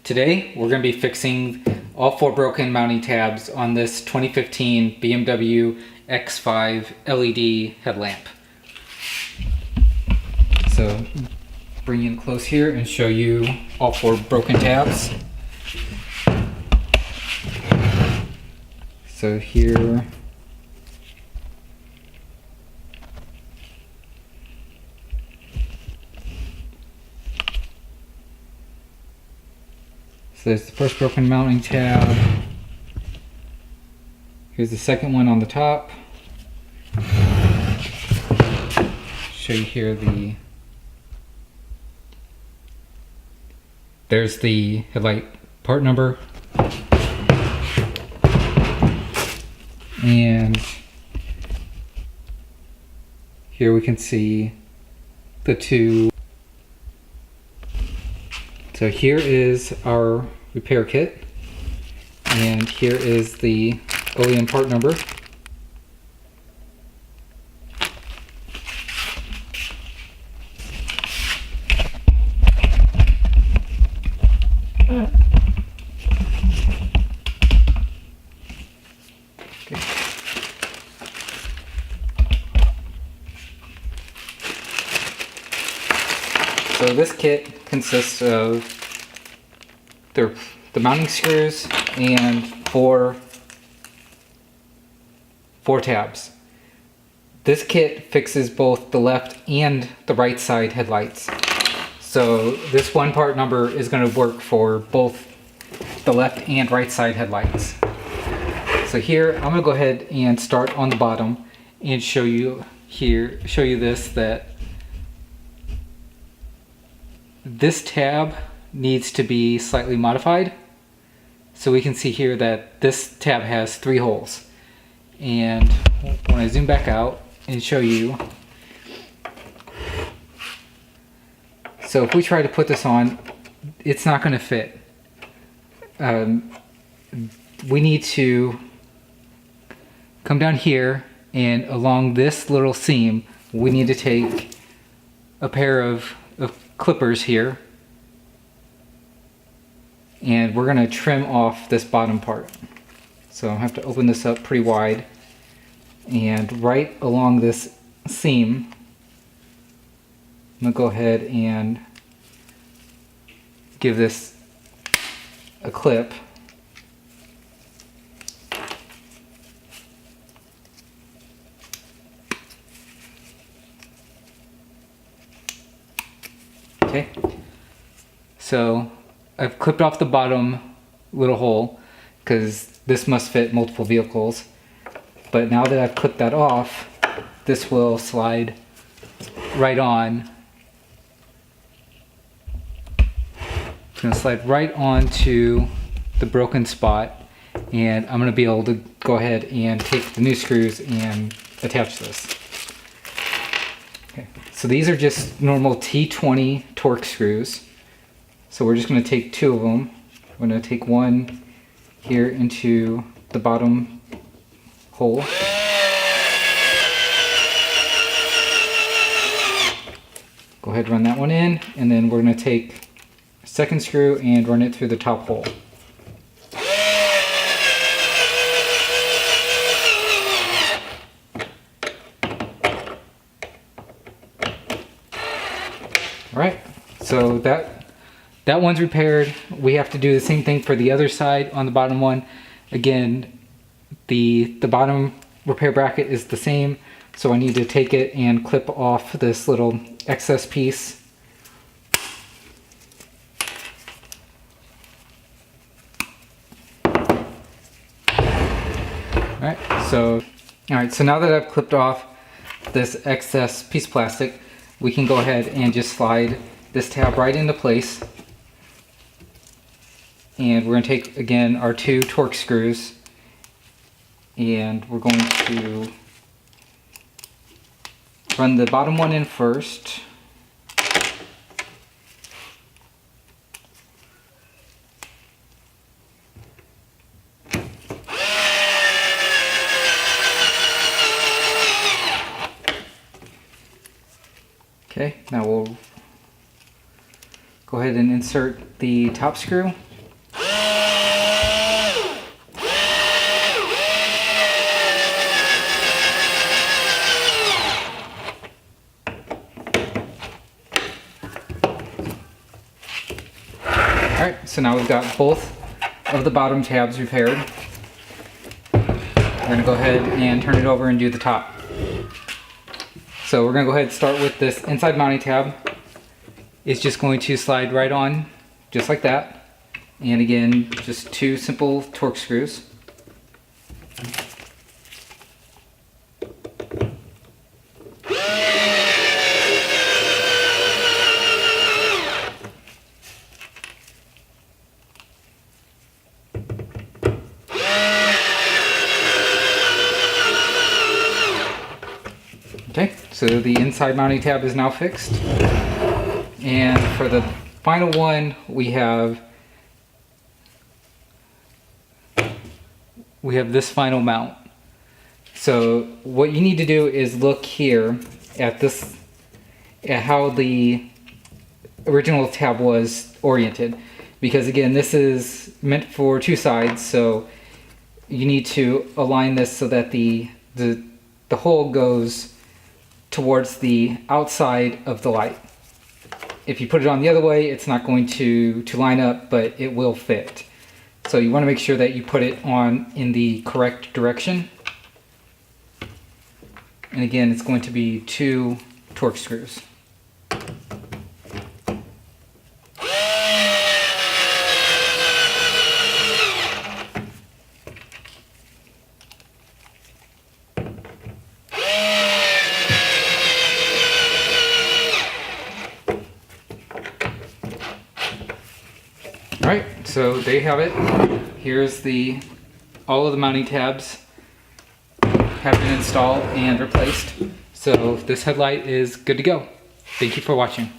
Today we're going to be fixing all 4 broken mounting tabs on this 2015 BMW X5 LED headlamp. So bring in close here and show you all 4 broken tabs. So here so there's the first broken mounting tab. Here's the second one on the top. Show you here there's the headlight part number. And here we can see the 2. So here is our repair kit, and here is the OEM part number. Okay. So this kit consists of the mounting screws and four tabs. This kit fixes both the left and the right side headlights. So this one part number is going to work for both the left and right side headlights. So here I'm going to go ahead and start on the bottom and show you this, that this tab needs to be slightly modified. So we can see here that this tab has 3 holes. And when I zoom back out and show you, so if we try to put this on, it's not going to fit. We need to come down here, and along this little seam we need to take a pair of clippers here, and we're going to trim off this bottom part. So I have to open this up pretty wide, and right along this seam I'm going to go ahead and give this a clip. Okay, so I've clipped off the bottom little hole because this must fit multiple vehicles. But now that I've clipped that off, this will slide right on. It's going to slide right onto the broken spot, and I'm going to be able to go ahead and take the new screws and attach this. Okay. So these are just normal T20 Torx screws. So we're just going to take 2 of them. We're going to take one here into the bottom hole. Go ahead and run that one in, and then we're going to take a second screw and run it through the top hole. Alright, so that one's repaired. We have to do the same thing for the other side on the bottom one. Again, the bottom repair bracket is the same, so I need to take it and clip off this little excess piece. Alright, so now that I've clipped off this excess piece of plastic, we can go ahead and just slide this tab right into place. And we're going to take, again, our 2 Torx screws, and we're going to run the bottom one in first. Okay, now we'll go ahead and insert the top screw. Alright, so now we've got both of the bottom tabs repaired. We're going to go ahead and turn it over and do the top. So we're going to go ahead and start with this inside mounting tab. It's just going to slide right on, just like that. And again, just 2 simple Torx screws. Okay, so the inside mounting tab is now fixed. And for the final one, we have this final mount. So what you need to do is look here at how the original tab was oriented, because again, this is meant for 2 sides, so you need to align this so that the hole goes towards the outside of the light. If you put it on the other way, it's not going to line up, but it will fit. So you want to make sure that you put it on in the correct direction. And again, it's going to be 2 Torx screws. Alright, so there you have it. Here's all of the mounting tabs have been installed and replaced. So this headlight is good to go. Thank you for watching.